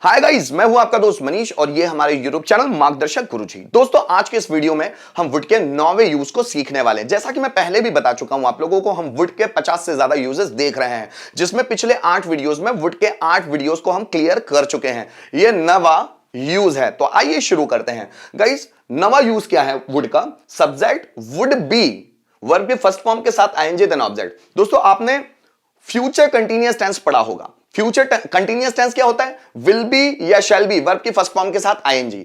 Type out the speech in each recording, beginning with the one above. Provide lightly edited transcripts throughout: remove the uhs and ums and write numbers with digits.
Hi guys, मैं हूं आपका दोस्त मनीष और ये हमारे यूट्यूब चैनल मार्गदर्शक गुरुजी। दोस्तों, आज के इस वीडियो में हम वुड के 9वें यूज को सीखने वाले हैं। जैसा कि मैं पहले भी बता चुका हूं आप लोगों को, हम वुड के 50 से ज्यादा यूजेस देख रहे हैं, जिसमें पिछले 8 वीडियोस में वुड के 8 वीडियोस को हम क्लियर कर चुके हैं। ये नवा यूज है, तो आइए शुरू करते हैं। गाइस, नवा यूज क्या है वुड का? सब्जेक्ट वुड बी, वर्ब के फर्स्ट फॉर्म के साथ आईएनजी देन ऑब्जेक्ट। दोस्तों, आपने फ्यूचर कंटीन्यूअस टेंस पढ़ा होगा। फ्यूचर कंटीन्यूअस टेंस क्या होता है? विल बी या शैल बी, वर्ब की फर्स्ट फॉर्म के साथ आईएनजी।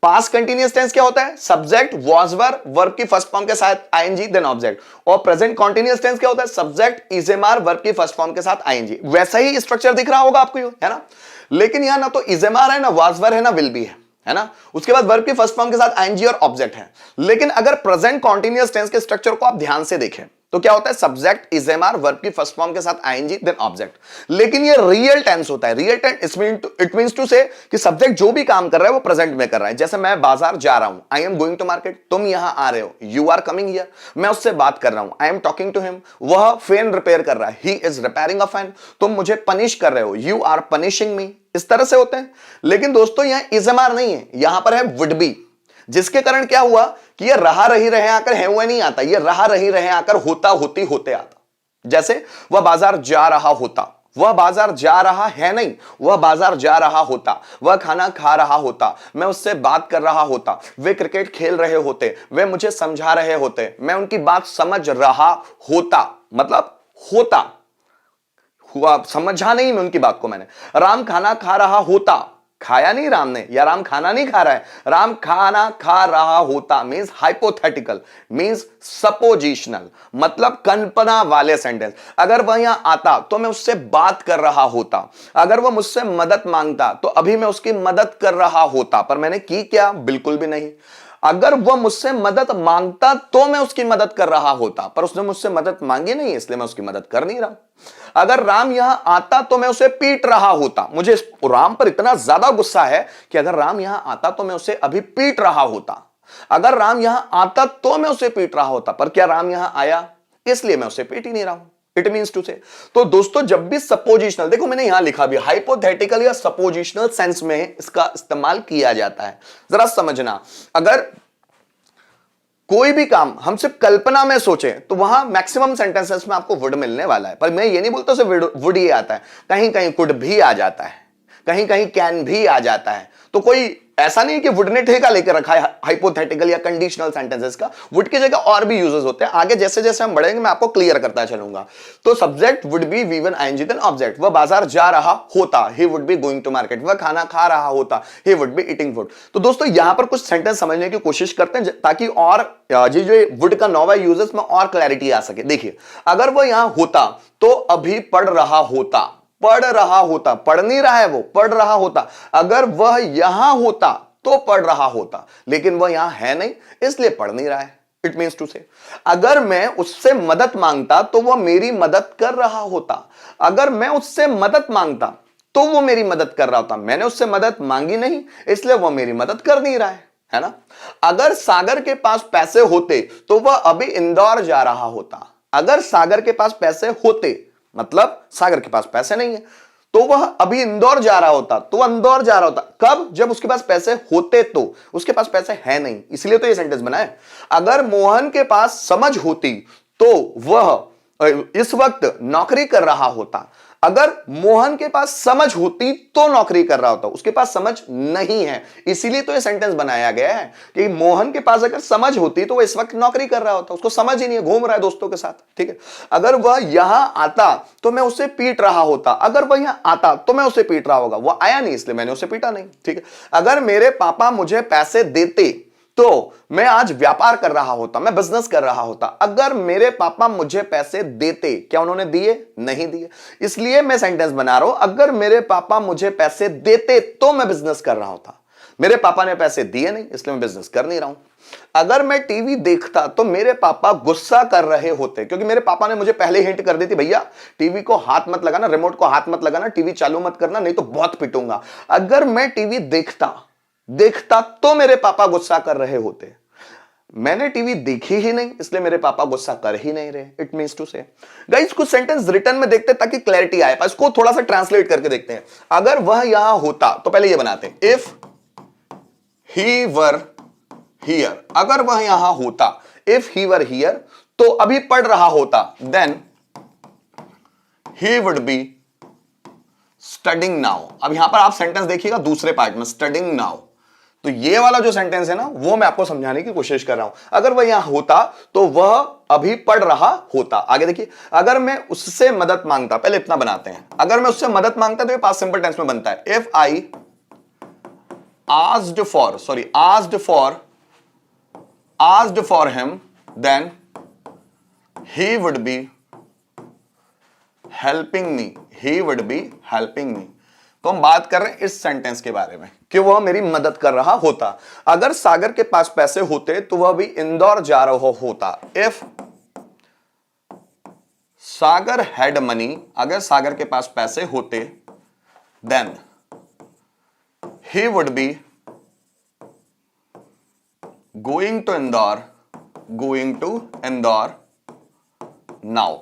पास्ट कंटीन्यूअस टेंस क्या होता है? सब्जेक्ट वाज वर, वर्ब की फर्स्ट फॉर्म के साथ आईएनजी देन ऑब्जेक्ट। और प्रेजेंट कंटीन्यूअस टेंस क्या होता है? Subject is am are, verb की फर्स्ट फॉर्म के साथ आईएनजी। वैसा ही स्ट्रक्चर दिख रहा होगा आपको, है ना? लेकिन यहां ना तो इज एम आर है, ना वाज वर है, ना विल बी है ना? उसके बाद वर्ब की फर्स्ट फॉर्म के साथ आईएनजी और ऑब्जेक्ट है। लेकिन अगर प्रेजेंट कंटीन्यूअस टेंस के स्ट्रक्चर को आप ध्यान से देखें तो क्या होता है? Subject is am are, verb की फर्स्ट फॉर्म के साथ आईएनजी देन ऑब्जेक्ट। लेकिन ये रियल टेंस होता है। Real tense it means to say कि सब्जेक्ट जो भी काम कर रहा है वो प्रेजेंट में कर रहा है। जैसे मैं बाजार जा रहा हूं, I am going to market. तुम यहां आ रहे हो, यू आर कमिंग हियर। मैं उससे बात कर रहा हूं, I am talking to him. वह फैन रिपेयर कर रहा है, he is repairing a fan. तुम मुझे पनिश कर रहे हो, यू आर पनिशिंग मी। इस तरह से होते हैं। लेकिन दोस्तों, यहां इज एम आर नहीं है, यहां पर है वुड बी, जिसके कारण क्या हुआ कि ये रहा रही रहे आकर है हुआ नहीं आता, ये रहा रही रहे आकर होता होती होते आता। जैसे वह बाजार जा रहा होता, वह बाजार जा रहा है नहीं, वह बाजार जा रहा होता। वह खाना खा रहा होता, मैं उससे बात कर रहा होता। वे क्रिकेट खेल रहे होते, वे मुझे समझा रहे होते, मैं उनकी बात समझ रहा होता। मतलब होता हुआ, समझा नहीं मैं उनकी बात को। मैंने राम खाना खा रहा होता, खाया नहीं राम ने, या राम खाना नहीं खा रहा है, राम खाना खा रहा होता मींस हाइपोथेटिकल, मींस सपोजिशनल, मतलब कल्पना वाले सेंटेंस। अगर वह यहां आता तो मैं उससे बात कर रहा होता। अगर वह मुझसे मदद मांगता तो अभी मैं उसकी मदद कर रहा होता, पर मैंने की क्या? बिल्कुल भी नहीं। अगर वह मुझसे मदद मांगता तो मैं उसकी मदद कर रहा होता, पर उसने मुझसे मदद मांगी नहीं, इसलिए मैं उसकी मदद कर नहीं रहा। अगर राम यहां आता तो मैं उसे पीट रहा होता। मुझे राम पर इतना ज्यादा गुस्सा है कि अगर राम यहां आता तो मैं उसे अभी पीट रहा होता। अगर राम यहां आता तो मैं उसे पीट रहा होता, पर क्या राम यहां आया? इसलिए मैं उसे पीट ही नहीं रहा हूं। इट मींस टू से। तो दोस्तों, जब भी सपोजिशनल, देखो मैंने यहां लिखा भी, हाइपोथेटिकल या सपोजिशनल सेंस में इसका इस्तेमाल किया जाता है। जरा समझना, अगर कोई भी काम हम सिर्फ कल्पना में सोचें तो वहां मैक्सिमम सेंटेंसेस में आपको वुड मिलने वाला है। पर मैं ये नहीं बोलता सिर्फ वुड ही आता है, कहीं कहीं कुड भी आ जाता है, कहीं कहीं कैन भी आ जाता है। तो कोई ऐसा नहीं कि वुड ने ठेका लेकर रखा है हाइपोथेटिकल या कंडीशनल सेंटेंसेस का। वुड की जगह और भी यूजेस होते हैं। आगे जैसे जैसे हम बढ़ेंगे मैं आपको क्लियर करता चलूंगा। तो subject would be V1 ING then object. वह बाजार जा रहा होता, he would be going to market. वह खाना खा रहा होता, he would be eating food. तो दोस्तों, यहां पर कुछ सेंटेंस समझने की कोशिश करते हैं ताकि और जो वुड का नोवा यूजेस में और क्लैरिटी आ सके। देखिए, अगर वह यहां होता तो अभी पढ़ रहा होता। पढ़ रहा होता, पढ़ नहीं रहा है, वो पढ़ रहा होता। अगर वह यहां होता तो पढ़ रहा होता, लेकिन वह यहां है नहीं, इसलिए पढ़ नहीं रहा है। इट मींस टू से, अगर मैं उससे मदद मांगता तो वह मेरी मदद कर रहा होता। अगर मैं उससे मदद मांगता तो वो मेरी मदद कर रहा होता। मैंने उससे मदद मांगी नहीं, इसलिए वह मेरी मदद कर नहीं रहा है ना? अगर सागर के पास पैसे होते तो वह अभी इंदौर जा रहा होता। अगर सागर के पास पैसे होते, मतलब सागर के पास पैसे नहीं है, तो वह अभी इंदौर जा रहा होता। तो इंदौर जा रहा होता कब? जब उसके पास पैसे होते। तो उसके पास पैसे है नहीं, इसलिए तो ये सेंटेंस बना है। अगर मोहन के पास समझ होती तो वह इस वक्त नौकरी कर रहा होता। अगर मोहन के पास समझ होती तो नौकरी कर रहा होता, उसके पास समझ नहीं है, इसीलिए तो ये सेंटेंस बनाया गया है कि मोहन के पास अगर समझ होती तो वो इस वक्त नौकरी कर रहा होता। उसको समझ ही नहीं है, घूम रहा है दोस्तों के साथ। ठीक है। अगर वह यहां आता तो मैं उसे पीट रहा होता। अगर वह यहां आता तो मैं उसे पीट रहा होगा। वह आया नहीं, इसलिए मैंने उसे पीटा नहीं। ठीक है। अगर मेरे पापा मुझे पैसे देते तो मैं आज व्यापार कर रहा होता, मैं बिजनेस कर रहा होता। अगर मेरे पापा मुझे पैसे देते, क्या उन्होंने दिए? नहीं दिए, इसलिए मैं सेंटेंस बना रहा हूं, अगर मेरे पापा मुझे पैसे देते तो मैं बिजनेस कर रहा होता। मेरे पापा ने पैसे दिए नहीं, इसलिए मैं बिजनेस कर नहीं रहा हूं। अगर मैं टीवी देखता तो मेरे पापा गुस्सा कर रहे होते, क्योंकि मेरे पापा ने मुझे पहले हिंट कर दी थी, भैया टीवी को हाथ मत लगाना, रिमोट को हाथ मत लगाना, टीवी चालू मत करना, नहीं तो बहुत पिटूंगा। अगर मैं टीवी देखता तो मेरे पापा गुस्सा कर रहे होते। मैंने टीवी देखी ही नहीं इसलिए मेरे पापा गुस्सा कर ही नहीं रहे। इट मींस टू से गाइस कुछ सेंटेंस रिटर्न में देखते हैं ताकि क्लैरिटी आए, इसको थोड़ा सा ट्रांसलेट करके देखते हैं। अगर वह यहां होता तो पहले ये बनाते हैं, इफ ही वर हियर, अगर वह यहां होता, इफ ही वर हियर, तो अभी पढ़ रहा होता, then he would be studying now. अब यहां पर आप सेंटेंस देखिएगा दूसरे पार्ट में, स्टडिंग नाउ। तो ये वाला जो सेंटेंस है ना वो मैं आपको समझाने की कोशिश कर रहा हूं। अगर वह यहां होता तो वह अभी पढ़ रहा होता। आगे देखिए, अगर मैं उससे मदद मांगता, पहले इतना बनाते हैं, अगर मैं उससे मदद मांगता तो ये पास्ट सिंपल टेंस में बनता है, if I asked for him then he would be helping me. तो हम बात कर रहे हैं इस सेंटेंस के बारे में कि वह मेरी मदद कर रहा होता। अगर सागर के पास पैसे होते तो वह भी इंदौर जा रहा होता। इफ सागर हैड मनी, अगर सागर के पास पैसे होते, then he would be going to Indore now.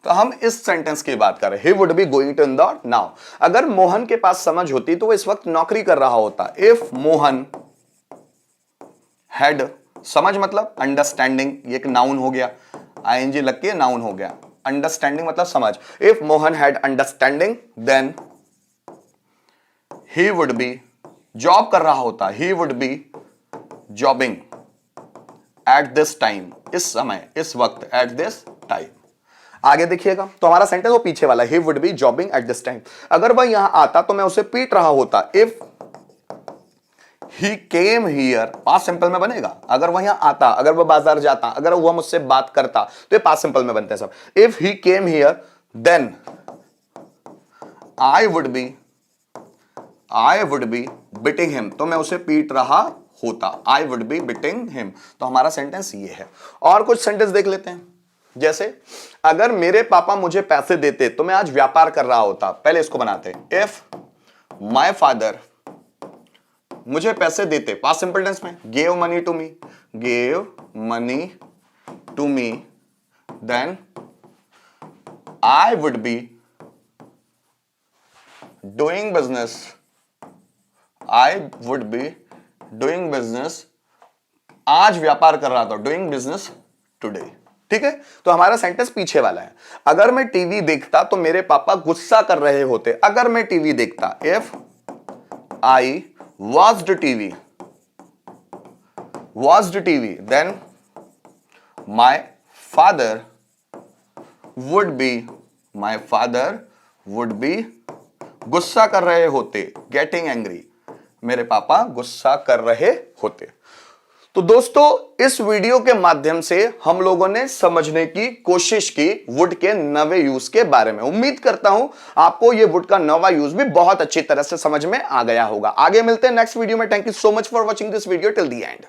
तो हम इस सेंटेंस की बात कर रहे हैं, he would be going to Indore now. अगर मोहन के पास समझ होती तो वो इस वक्त नौकरी कर रहा होता। इफ मोहन हैड, समझ मतलब अंडरस्टैंडिंग, ये एक नाउन हो गया, आईएनजी लग के नाउन हो गया, अंडरस्टैंडिंग मतलब समझ। If Mohan had understanding then he would be, job कर रहा होता, he would be jobbing at this time, इस समय, इस वक्त, एट दिस टाइम। आगे देखिएगा, तो हमारा सेंटेंस वो पीछे वाला, he would be jobbing at this time। अगर वह यहां आता तो मैं उसे पीट रहा होता। If he came here, past simple में बनेगा। अगर वह यहां आता, अगर वह बाजार जाता, अगर वह मुझसे बात करता, तो ये पास्ट सिंपल में बनते हैं सब। If he came here then I would be beating him, तो मैं उसे पीट रहा होता। I would be beating him। तो हमारा सेंटेंस ये है। और कुछ सेंटेंस देख लेते हैं, जैसे अगर मेरे पापा मुझे पैसे देते तो मैं आज व्यापार कर रहा होता। पहले इसको बनाते हैं, इफ माय फादर मुझे पैसे देते, पास्ट सिंपल टेंस में, gave money to me then I would be doing business, आज व्यापार कर रहा था, डूइंग बिजनेस टुडे। ठीक है, तो हमारा सेंटेंस पीछे वाला है। अगर मैं टीवी देखता तो मेरे पापा गुस्सा कर रहे होते। अगर मैं टीवी देखता, if I watched TV then my father would be गुस्सा कर रहे होते, गेटिंग एंग्री, मेरे पापा गुस्सा कर रहे होते। तो दोस्तों इस वीडियो के माध्यम से हम लोगों ने समझने की कोशिश की वुड के नवे यूज के बारे में। उम्मीद करता हूं आपको ये वुड का नवा यूज भी बहुत अच्छी तरह से समझ में आ गया होगा। आगे मिलते हैं नेक्स्ट वीडियो में। Thank you so much for watching this video till the end.